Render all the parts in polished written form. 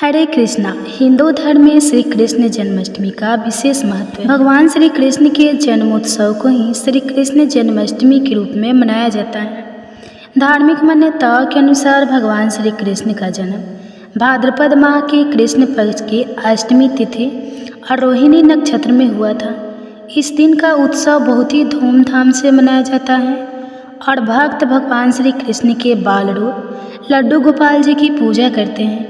हरे कृष्णा। हिंदू धर्म में श्री कृष्ण जन्माष्टमी का विशेष महत्व है। भगवान श्री कृष्ण के जन्मोत्सव को ही श्री कृष्ण जन्माष्टमी के रूप में मनाया जाता है। धार्मिक मान्यताओं के अनुसार भगवान श्री कृष्ण का जन्म भाद्रपद माह के कृष्ण पक्ष की अष्टमी तिथि और रोहिणी नक्षत्र में हुआ था। इस दिन का उत्सव बहुत ही धूमधाम से मनाया जाता है और भक्त भगवान श्री कृष्ण के बाल रूप लड्डू गोपाल जी की पूजा करते हैं।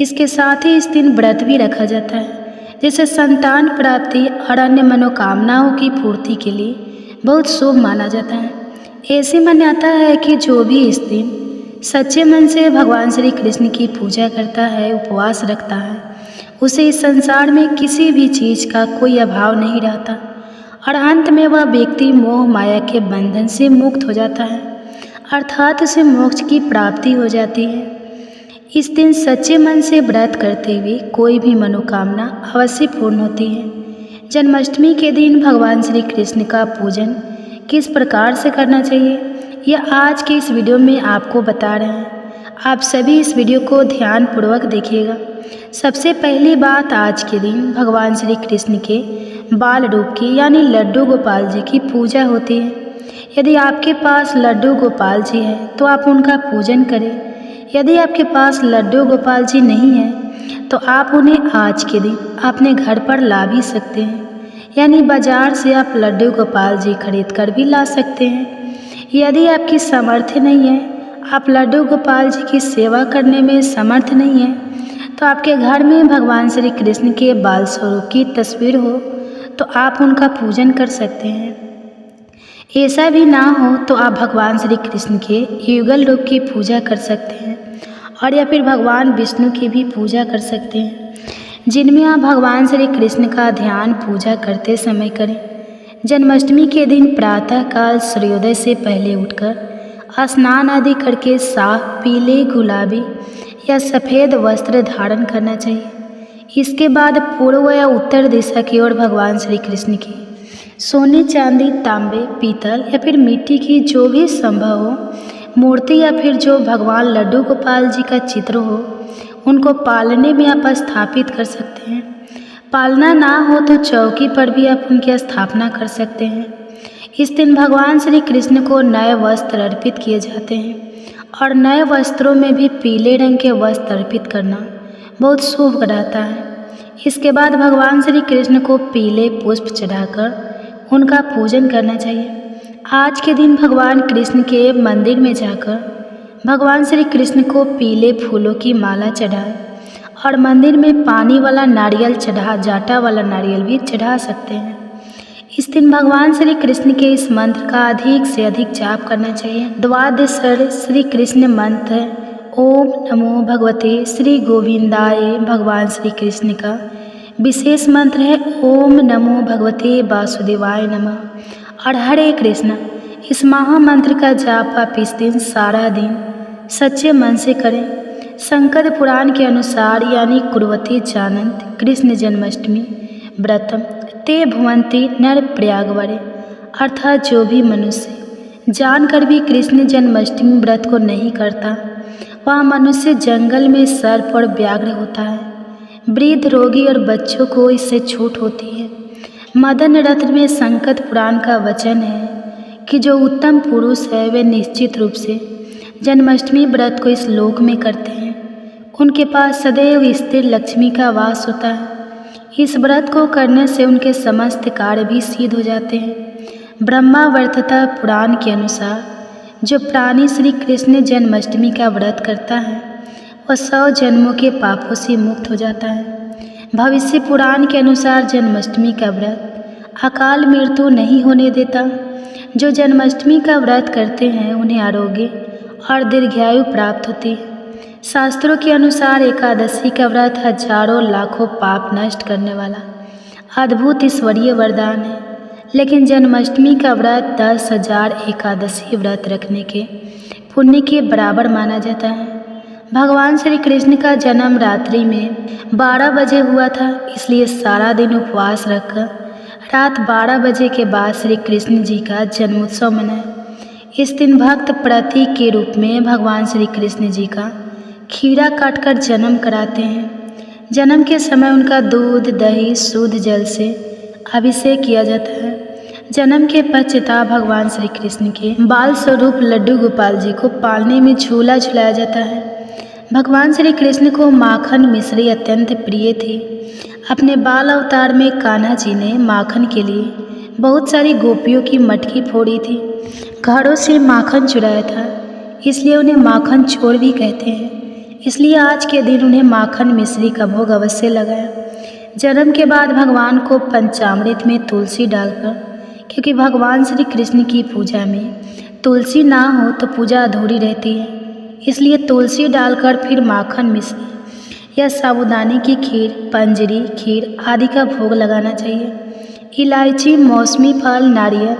इसके साथ ही इस दिन व्रत भी रखा जाता है, जिसे संतान प्राप्ति और अन्य मनोकामनाओं की पूर्ति के लिए बहुत शुभ माना जाता है। ऐसी मान्यता है कि जो भी इस दिन सच्चे मन से भगवान श्री कृष्ण की पूजा करता है, उपवास रखता है, उसे इस संसार में किसी भी चीज़ का कोई अभाव नहीं रहता और अंत में वह व्यक्ति मोह माया के बंधन से मुक्त हो जाता है, अर्थात उसे मोक्ष की प्राप्ति हो जाती है। इस दिन सच्चे मन से व्रत करते हुए कोई भी मनोकामना अवश्य पूर्ण होती है। जन्माष्टमी के दिन भगवान श्री कृष्ण का पूजन किस प्रकार से करना चाहिए, यह आज के इस वीडियो में आपको बता रहे हैं। आप सभी इस वीडियो को ध्यानपूर्वक देखिएगा। सबसे पहली बात, आज के दिन भगवान श्री कृष्ण के बाल रूप की यानी लड्डू गोपाल जी की पूजा होती है। यदि आपके पास लड्डू गोपाल जी है तो आप उनका पूजन करें। यदि आपके पास लड्डू गोपाल जी नहीं है तो आप उन्हें आज के दिन अपने घर पर ला भी सकते हैं, यानी बाजार से आप लड्डू गोपाल जी खरीद कर भी ला सकते हैं। यदि आपकी सामर्थ्य नहीं है, आप लड्डू गोपाल जी की सेवा करने में समर्थ नहीं है, तो आपके घर में भगवान श्री कृष्ण के बाल स्वरूप की तस्वीर हो तो आप उनका पूजन कर सकते हैं। ऐसा भी ना हो तो आप भगवान श्री कृष्ण के युगल रूप की पूजा कर सकते हैं और या फिर भगवान विष्णु की भी पूजा कर सकते हैं, जिनमें आप भगवान श्री कृष्ण का ध्यान पूजा करते समय करें। जन्माष्टमी के दिन प्रातःकाल सूर्योदय से पहले उठकर स्नान आदि करके साफ पीले, गुलाबी या सफ़ेद वस्त्र धारण करना चाहिए। इसके बाद पूर्व या उत्तर दिशा की ओर भगवान श्री कृष्ण की सोने, चांदी, तांबे, पीतल या फिर मिट्टी की जो भी संभव हो मूर्ति या फिर जो भगवान लड्डू गोपाल जी का चित्र हो, उनको पालने में आप स्थापित कर सकते हैं। पालना ना हो तो चौकी पर भी आप उनकी स्थापना कर सकते हैं। इस दिन भगवान श्री कृष्ण को नए वस्त्र अर्पित किए जाते हैं और नए वस्त्रों में भी पीले रंग के वस्त्र अर्पित करना बहुत शुभ रहता है। इसके बाद भगवान श्री कृष्ण को पीले पुष्प चढ़ाकर उनका पूजन करना चाहिए। आज के दिन भगवान कृष्ण के मंदिर में जाकर भगवान श्री कृष्ण को पीले फूलों की माला चढ़ाएं और मंदिर में पानी वाला नारियल जाटा वाला नारियल भी चढ़ा सकते हैं। इस दिन भगवान श्री कृष्ण के इस मंत्र का अधिक से अधिक जाप करना चाहिए। द्वादश श्री कृष्ण मंत्र है ओम नमो भगवते श्री गोविंदाय। भगवान श्री कृष्ण का विशेष मंत्र है ओम नमो भगवते वासुदेवाय नमः और हरे कृष्णा। इस महामंत्र का जाप आप इस दिन सारा दिन सच्चे मन से करें। शंकर पुराण के अनुसार यानी कुर्वती जानंत कृष्ण जन्माष्टमी व्रतम ते भुवंती नर प्रयागवरे, अर्थात जो भी मनुष्य जानकर भी कृष्ण जन्माष्टमी व्रत को नहीं करता, वह मनुष्य जंगल में सर्प और व्याघ्र होता है। वृद्ध, रोगी और बच्चों को इससे छूट होती है। मदन रत्न में संकट पुराण का वचन है कि जो उत्तम पुरुष है वे निश्चित रूप से जन्माष्टमी व्रत को इस लोक में करते हैं। उनके पास सदैव स्थिर लक्ष्मी का वास होता है। इस व्रत को करने से उनके समस्त कार्य भी सिद्ध हो जाते हैं। ब्रह्मावर्तता पुराण के अनुसार जो प्राणी श्री कृष्ण जन्माष्टमी का व्रत करता है वह 100 जन्मों के पापों से मुक्त हो जाता है। भविष्य पुराण के अनुसार जन्माष्टमी का व्रत अकाल मृत्यु नहीं होने देता। जो जन्माष्टमी का व्रत करते हैं उन्हें आरोग्य और दीर्घायु प्राप्त होती है। शास्त्रों के अनुसार एकादशी का व्रत हजारों लाखों पाप नष्ट करने वाला अद्भुत ईश्वरीय वरदान है, लेकिन जन्माष्टमी का व्रत 10,000 एकादशी व्रत रखने के पुण्य के बराबर माना जाता है। भगवान श्री कृष्ण का जन्म रात्रि में 12 बजे हुआ था, इसलिए सारा दिन उपवास रखकर रात 12 बजे के बाद श्री कृष्ण जी का जन्मोत्सव मनाएं। इस दिन भक्त प्रतीक के रूप में भगवान श्री कृष्ण जी का खीरा काटकर जन्म कराते हैं। जन्म के समय उनका दूध दही शुद्ध जल से अभिषेक किया जाता है। जन्म के पश्चात भगवान श्री कृष्ण के बाल स्वरूप लड्डू गोपाल जी को पालने में झूला झुलाया जाता है। भगवान श्री कृष्ण को माखन मिश्री अत्यंत प्रिय थी। अपने बाल अवतार में कान्हा जी ने माखन के लिए बहुत सारी गोपियों की मटकी फोड़ी थी, घरों से माखन चुराया था, इसलिए उन्हें माखन चोर भी कहते हैं। इसलिए आज के दिन उन्हें माखन मिश्री का भोग अवश्य लगाया। जन्म के बाद भगवान को पंचामृत में तुलसी डालकर, क्योंकि भगवान श्री कृष्ण की पूजा में तुलसी ना हो तो पूजा अधूरी रहती है, इसलिए तुलसी डालकर फिर माखन मिश्री या साबूदाने की खीर, पंजरी खीर आदि का भोग लगाना चाहिए। इलायची, मौसमी फल, नारियल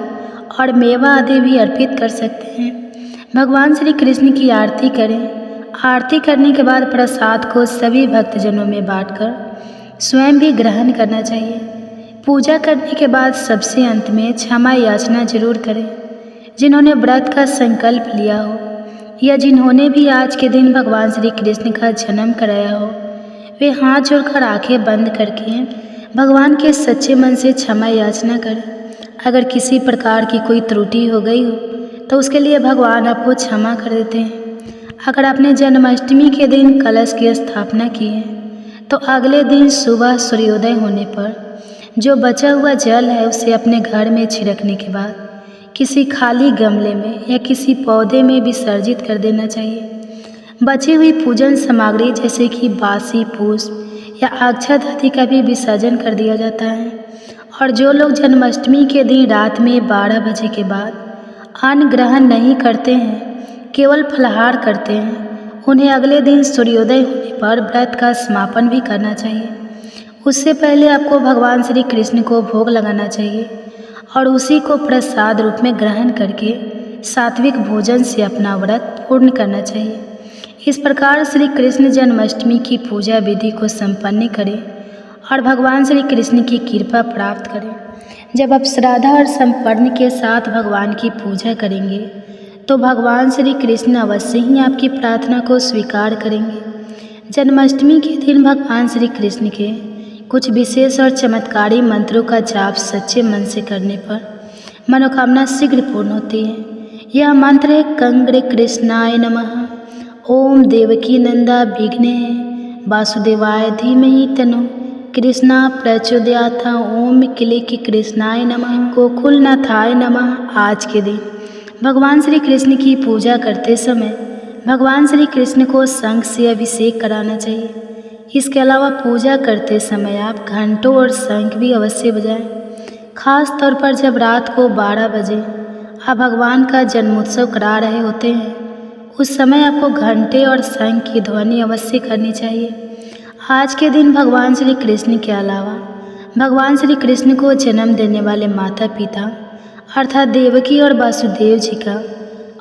और मेवा आदि भी अर्पित कर सकते हैं। भगवान श्री कृष्ण की आरती करें। आरती करने के बाद प्रसाद को सभी भक्तजनों में बांटकर स्वयं भी ग्रहण करना चाहिए। पूजा करने के बाद सबसे अंत में क्षमा याचना जरूर करें। जिन्होंने व्रत का संकल्प लिया हो या जिन्होंने भी आज के दिन भगवान श्री कृष्ण का जन्म कराया हो, वे हाथ जोड़कर आंखें बंद करके भगवान के सच्चे मन से क्षमा याचना करें। अगर किसी प्रकार की कोई त्रुटि हो गई हो तो उसके लिए भगवान आपको क्षमा कर देते हैं। अगर आपने जन्माष्टमी के दिन कलश की स्थापना की है तो अगले दिन सुबह सूर्योदय होने पर जो बचा हुआ जल है उसे अपने घर में छिड़कने के बाद किसी खाली गमले में या किसी पौधे में विसर्जित कर देना चाहिए। बची हुई पूजन सामग्री जैसे कि बासी पुष्प या अक्षत आदि का भी विसर्जन कर दिया जाता है। और जो लोग जन्माष्टमी के दिन रात में 12 बजे के बाद अन्न ग्रहण नहीं करते हैं, केवल फलाहार करते हैं, उन्हें अगले दिन सूर्योदय होने पर व्रत का समापन भी करना चाहिए। उससे पहले आपको भगवान श्री कृष्ण को भोग लगाना चाहिए और उसी को प्रसाद रूप में ग्रहण करके सात्विक भोजन से अपना व्रत पूर्ण करना चाहिए। इस प्रकार श्री कृष्ण जन्माष्टमी की पूजा विधि को संपन्न करें और भगवान श्री कृष्ण की कृपा प्राप्त करें। जब आप श्रद्धा और समर्पण के साथ भगवान की पूजा करेंगे तो भगवान श्री कृष्ण अवश्य ही आपकी प्रार्थना को स्वीकार करेंगे। जन्माष्टमी के दिन भगवान श्री कृष्ण के कुछ विशेष और चमत्कारी मंत्रों का जाप सच्चे मन से करने पर मनोकामना शीघ्र पूर्ण होती है। यह मंत्र है कंग्रे कृष्णाय नमः, ओम देवकी नंदा विघ्ने वासुदेवाय धीमहि तन्नो कृष्णा प्रचोदयात्, ओम किलिकी कृष्णाय नमः, गोकुलनाथाय नमः। आज के दिन भगवान श्री कृष्ण की पूजा करते समय भगवान श्री कृष्ण को शंख से अभिषेक कराना चाहिए। इसके अलावा पूजा करते समय आप घंटों और शंख भी अवश्य बजाएं। खास तौर पर जब रात को 12 बजे आप भगवान का जन्मोत्सव करा रहे होते हैं, उस समय आपको घंटे और शंख की ध्वनि अवश्य करनी चाहिए। आज के दिन भगवान श्री कृष्ण के अलावा भगवान श्री कृष्ण को जन्म देने वाले माता पिता अर्थात देवकी और वासुदेव जी का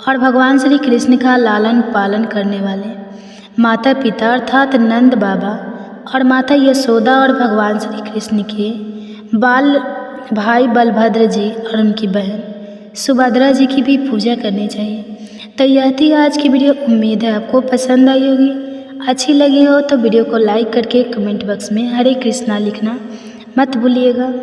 और भगवान श्री कृष्ण का लालन पालन करने वाले माता पिता अर्थात नंद बाबा और माता यशोदा और भगवान श्री कृष्ण के बाल भाई बलभद्र जी और उनकी बहन सुभद्रा जी की भी पूजा करनी चाहिए। तो यह थी आज की वीडियो। उम्मीद है आपको पसंद आई होगी। अच्छी लगी हो तो वीडियो को लाइक करके कमेंट बॉक्स में हरे कृष्णा लिखना मत भूलिएगा।